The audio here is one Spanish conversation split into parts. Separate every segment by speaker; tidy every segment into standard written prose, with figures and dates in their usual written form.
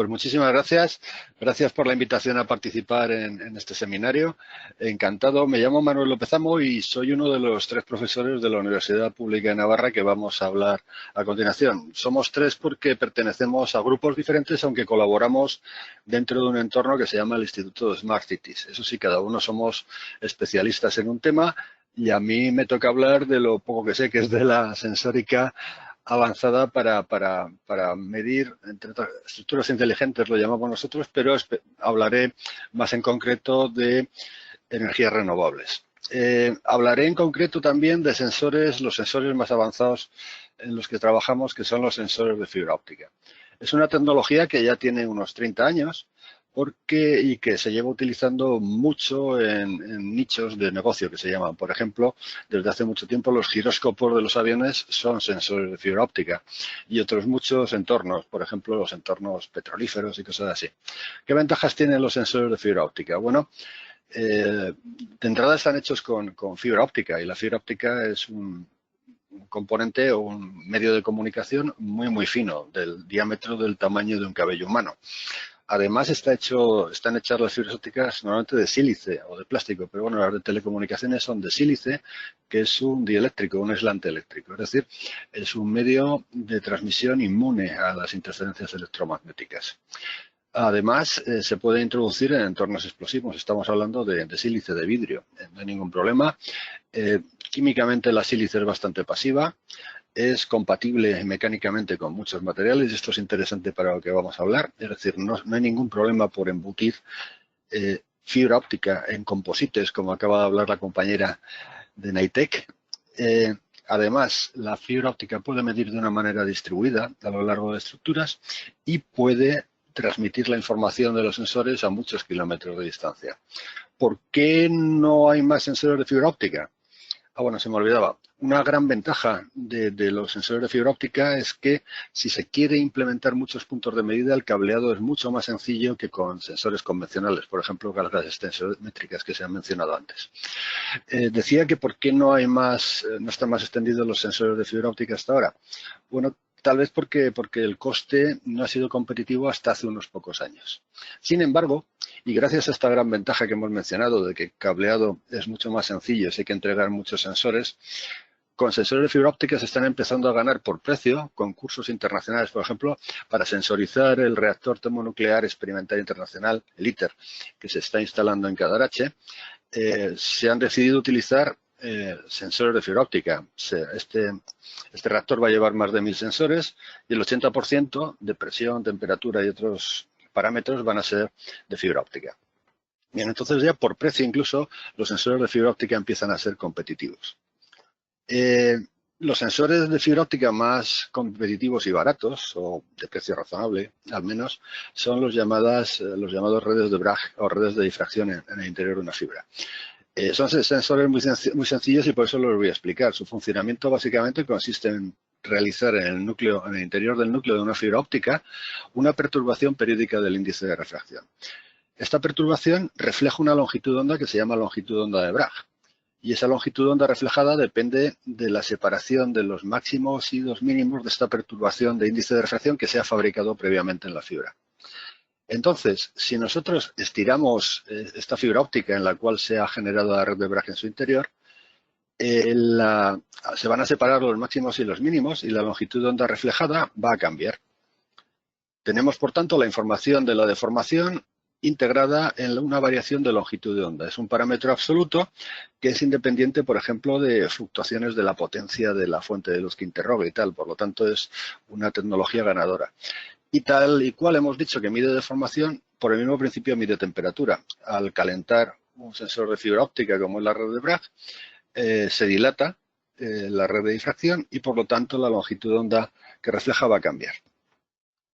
Speaker 1: Pues muchísimas gracias. Gracias por la invitación a participar en este seminario. Encantado. Me llamo Manuel López Amo y soy uno de los 3 profesores de la Universidad Pública de Navarra que vamos a hablar a continuación. Somos 3 porque pertenecemos a grupos diferentes, aunque colaboramos dentro de un entorno que se llama el Instituto de Smart Cities. Eso sí, cada uno somos especialistas en un tema y a mí me toca hablar de lo poco que sé, que es de la sensórica avanzada para medir entre otras, estructuras inteligentes, lo llamamos nosotros, pero hablaré más en concreto de energías renovables. Hablaré en concreto también de sensores, los sensores más avanzados en los que trabajamos, que son los sensores de fibra óptica. Es una tecnología que ya tiene unos 30 años y que se lleva utilizando mucho en nichos de negocio que se llaman. Por ejemplo, desde hace mucho tiempo los giróscopos de los aviones son sensores de fibra óptica y otros muchos entornos, por ejemplo, los entornos petrolíferos y cosas así. ¿Qué ventajas tienen los sensores de fibra óptica? Bueno, de entrada están hechos con fibra óptica y la fibra óptica es un componente o un medio de comunicación muy fino, del diámetro del tamaño de un cabello humano. Además están hechas las fibras ópticas normalmente de sílice o de plástico, pero bueno, las de telecomunicaciones son de sílice, que es un dieléctrico, un aislante eléctrico. Es decir, es un medio de transmisión inmune a las interferencias electromagnéticas. Además, se puede introducir en entornos explosivos. Estamos hablando de sílice de vidrio, no hay ningún problema. Químicamente la sílice es bastante pasiva. Es compatible mecánicamente con muchos materiales y esto es interesante para lo que vamos a hablar. Es decir, no hay ningún problema por embutir fibra óptica en composites, como acaba de hablar la compañera de Naitec. Además, la fibra óptica puede medir de una manera distribuida a lo largo de estructuras y puede transmitir la información de los sensores a muchos kilómetros de distancia. ¿Por qué no hay más sensores de fibra óptica? Bueno, se me olvidaba. Una gran ventaja de los sensores de fibra óptica es que si se quiere implementar muchos puntos de medida, el cableado es mucho más sencillo que con sensores convencionales, por ejemplo, cargas extensométricas que se han mencionado antes. Decía que por qué no están más extendidos los sensores de fibra óptica hasta ahora. Bueno, tal vez porque el coste no ha sido competitivo hasta hace unos pocos años. Sin embargo, y gracias a esta gran ventaja que hemos mencionado de que el cableado es mucho más sencillo si hay que entregar muchos sensores, con sensores de fibra óptica se están empezando a ganar por precio concursos internacionales, por ejemplo, para sensorizar el reactor termonuclear experimental internacional, el ITER, que se está instalando en Cadarache. Se han decidido utilizar sensores de fibra óptica. Este reactor va a llevar más de 1000 sensores y el 80% de presión, temperatura y otros parámetros van a ser de fibra óptica. Bien, entonces ya por precio incluso los sensores de fibra óptica empiezan a ser competitivos. Los sensores de fibra óptica más competitivos y baratos, o de precio razonable al menos, son los llamados redes de Bragg o redes de difracción en el interior de una fibra. Son sensores muy sencillos y por eso los voy a explicar. Su funcionamiento básicamente consiste en realizar en el interior del núcleo de una fibra óptica una perturbación periódica del índice de refracción. Esta perturbación refleja una longitud de onda que se llama longitud de onda de Bragg. Y esa longitud de onda reflejada depende de la separación de los máximos y los mínimos de esta perturbación de índice de refracción que se ha fabricado previamente en la fibra. Entonces, si nosotros estiramos esta fibra óptica en la cual se ha generado la red de Bragg en su interior, se van a separar los máximos y los mínimos y la longitud de onda reflejada va a cambiar. Tenemos, por tanto, la información de la deformación integrada en una variación de longitud de onda. Es un parámetro absoluto que es independiente, por ejemplo, de fluctuaciones de la potencia de la fuente de luz que interroga y tal. Por lo tanto, es una tecnología ganadora. Y tal y cual hemos dicho que mide deformación, por el mismo principio mide temperatura. Al calentar un sensor de fibra óptica como es la red de Bragg, se dilata la red de difracción y por lo tanto la longitud de onda que refleja va a cambiar.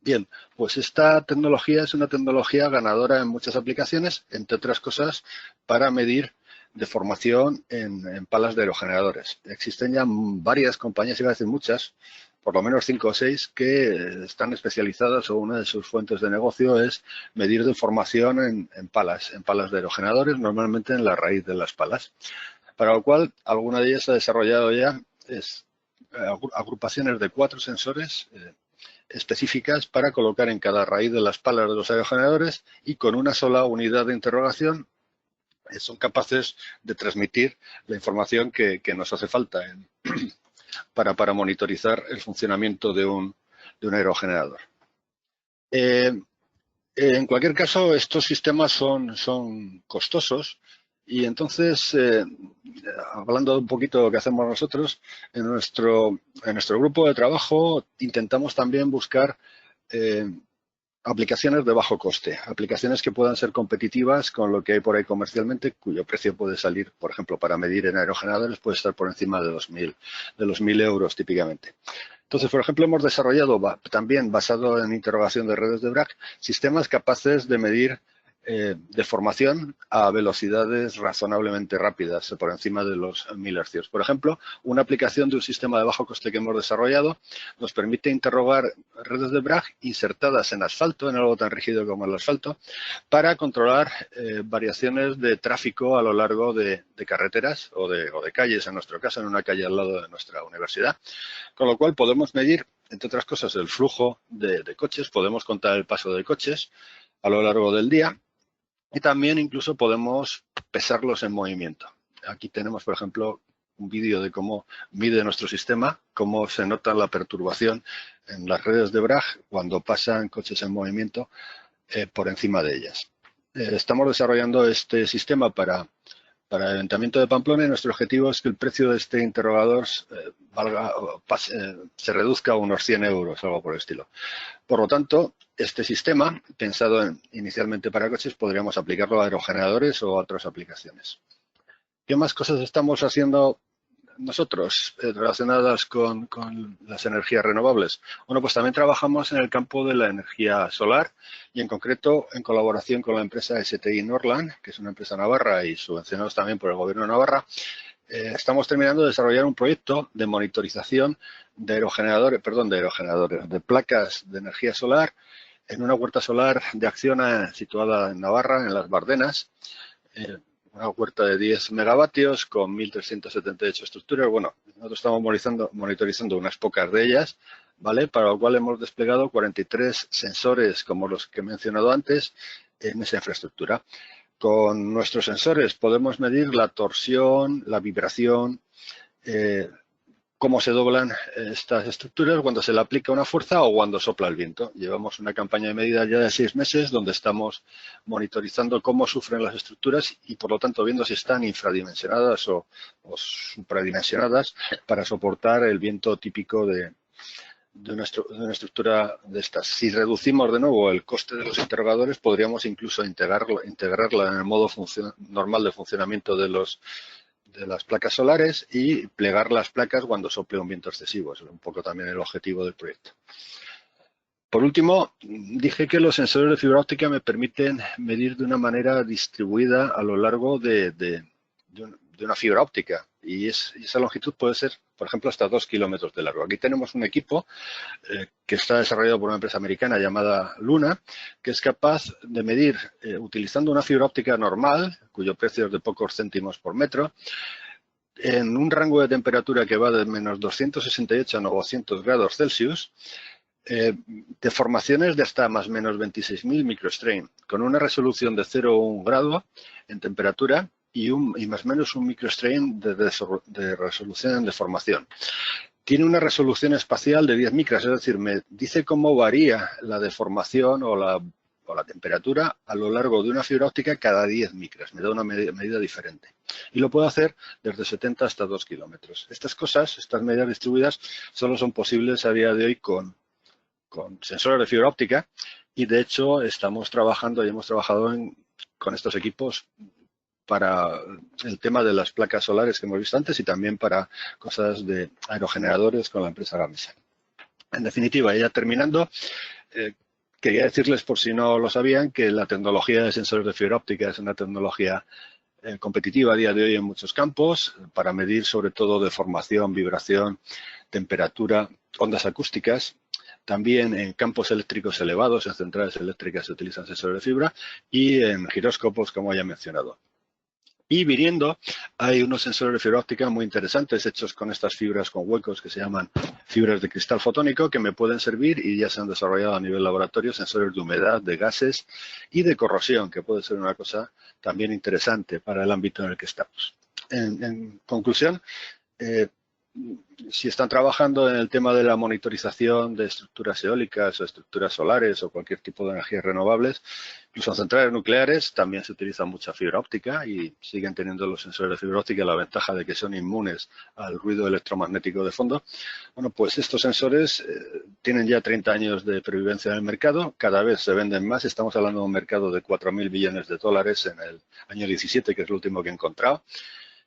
Speaker 1: Bien, pues esta tecnología es una tecnología ganadora en muchas aplicaciones, entre otras cosas para medir deformación en palas de aerogeneradores. Existen ya varias compañías, iba a decir muchas, por lo menos 5 o 6, que están especializadas o una de sus fuentes de negocio es medir deformación en palas de aerogeneradores, normalmente en la raíz de las palas. Para lo cual, alguna de ellas ha desarrollado ya agrupaciones de 4 sensores específicas para colocar en cada raíz de las palas de los aerogeneradores y con una sola unidad de interrogación son capaces de transmitir la información que nos hace falta para monitorizar el funcionamiento de un aerogenerador. En cualquier caso, estos sistemas son costosos y entonces, hablando un poquito de lo que hacemos nosotros, en nuestro grupo de trabajo intentamos también buscar aplicaciones de bajo coste, aplicaciones que puedan ser competitivas con lo que hay por ahí comercialmente, cuyo precio puede salir, por ejemplo, para medir en aerogeneradores, puede estar por encima de los 1.000 euros típicamente. Entonces, por ejemplo, hemos desarrollado también, basado en interrogación de redes de Bragg, sistemas capaces de medir deformación a velocidades razonablemente rápidas, por encima de los 1.000 hercios. Por ejemplo, una aplicación de un sistema de bajo coste que hemos desarrollado nos permite interrogar redes de Bragg insertadas en asfalto, en algo tan rígido como el asfalto, para controlar variaciones de tráfico a lo largo de carreteras o de calles, en nuestro caso, en una calle al lado de nuestra universidad. Con lo cual podemos medir, entre otras cosas, el flujo de coches, podemos contar el paso de coches a lo largo del día y también incluso podemos pesarlos en movimiento. Aquí tenemos, por ejemplo, un vídeo de cómo mide nuestro sistema, cómo se nota la perturbación en las redes de Bragg cuando pasan coches en movimiento por encima de ellas. Estamos desarrollando este sistema para el Ayuntamiento de Pamplona y nuestro objetivo es que el precio de este interrogador se reduzca a unos 100 euros, algo por el estilo. Por lo tanto, este sistema, pensado inicialmente para coches, podríamos aplicarlo a aerogeneradores o a otras aplicaciones. ¿Qué más cosas estamos haciendo nosotros relacionadas con las energías renovables? Bueno, pues también trabajamos en el campo de la energía solar y en concreto en colaboración con la empresa STI Norland, que es una empresa navarra y subvencionados también por el gobierno de Navarra. Estamos terminando de desarrollar un proyecto de monitorización de de placas de energía solar en una huerta solar de Acciona situada en Navarra, en las Bardenas. Una huerta de 10 megavatios con 1.378 estructuras. Bueno, nosotros estamos monitorizando unas pocas de ellas, ¿vale? Para lo cual hemos desplegado 43 sensores, como los que he mencionado antes, en esa infraestructura. Con nuestros sensores podemos medir la torsión, la vibración, cómo se doblan estas estructuras cuando se le aplica una fuerza o cuando sopla el viento. Llevamos una campaña de medida ya de 6 meses donde estamos monitorizando cómo sufren las estructuras y, por lo tanto, viendo si están infradimensionadas o supradimensionadas para soportar el viento típico de una estructura de estas. Si reducimos de nuevo el coste de los interrogadores, podríamos incluso integrarla en el modo normal de funcionamiento de las placas solares y plegar las placas cuando sople un viento excesivo. Es un poco también el objetivo del proyecto. Por último, dije que los sensores de fibra óptica me permiten medir de una manera distribuida a lo largo de una fibra óptica y esa longitud puede ser, por ejemplo, hasta 2 kilómetros de largo. Aquí tenemos un equipo que está desarrollado por una empresa americana llamada Luna, que es capaz de medir, utilizando una fibra óptica normal, cuyo precio es de pocos céntimos por metro, en un rango de temperatura que va de menos 268 a 900 grados Celsius, deformaciones de hasta más menos 26.000 microstrain, con una resolución de 0,1 grado en temperatura y más o menos un microstrain de resolución en deformación. Tiene una resolución espacial de 10 micras, es decir, me dice cómo varía la deformación o la temperatura a lo largo de una fibra óptica cada 10 micras. Me da una medida diferente. Y lo puedo hacer desde 70 hasta 2 kilómetros. Estas cosas, estas medidas distribuidas, solo son posibles a día de hoy con sensores de fibra óptica y, de hecho, estamos trabajando y hemos trabajado con estos equipos para el tema de las placas solares que hemos visto antes y también para cosas de aerogeneradores con la empresa Gamesa. En definitiva, ya terminando, quería decirles, por si no lo sabían, que la tecnología de sensores de fibra óptica es una tecnología competitiva a día de hoy en muchos campos para medir sobre todo deformación, vibración, temperatura, ondas acústicas. También en campos eléctricos elevados, en centrales eléctricas se utilizan sensores de fibra y en giróscopos, como ya he mencionado. Y viniendo, hay unos sensores de fibra óptica muy interesantes hechos con estas fibras con huecos que se llaman fibras de cristal fotónico que me pueden servir y ya se han desarrollado a nivel laboratorio sensores de humedad, de gases y de corrosión, que puede ser una cosa también interesante para el ámbito en el que estamos. En conclusión, si están trabajando en el tema de la monitorización de estructuras eólicas o estructuras solares o cualquier tipo de energías renovables, incluso en centrales nucleares también se utiliza mucha fibra óptica y siguen teniendo los sensores de fibra óptica la ventaja de que son inmunes al ruido electromagnético de fondo. Bueno, pues estos sensores tienen ya 30 años de previvencia en el mercado, cada vez se venden más, estamos hablando de un mercado de 4.000 billones de dólares en el año 17, que es el último que he encontrado,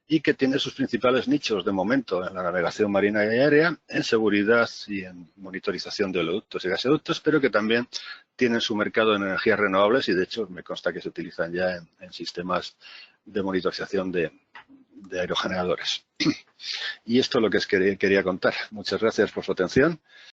Speaker 1: y que tiene sus principales nichos de momento en la navegación marina y aérea, en seguridad y en monitorización de oleoductos y gasoductos, pero que también tienen su mercado en energías renovables y de hecho me consta que se utilizan ya en sistemas de monitorización de aerogeneradores. Y esto es lo que quería contar. Muchas gracias por su atención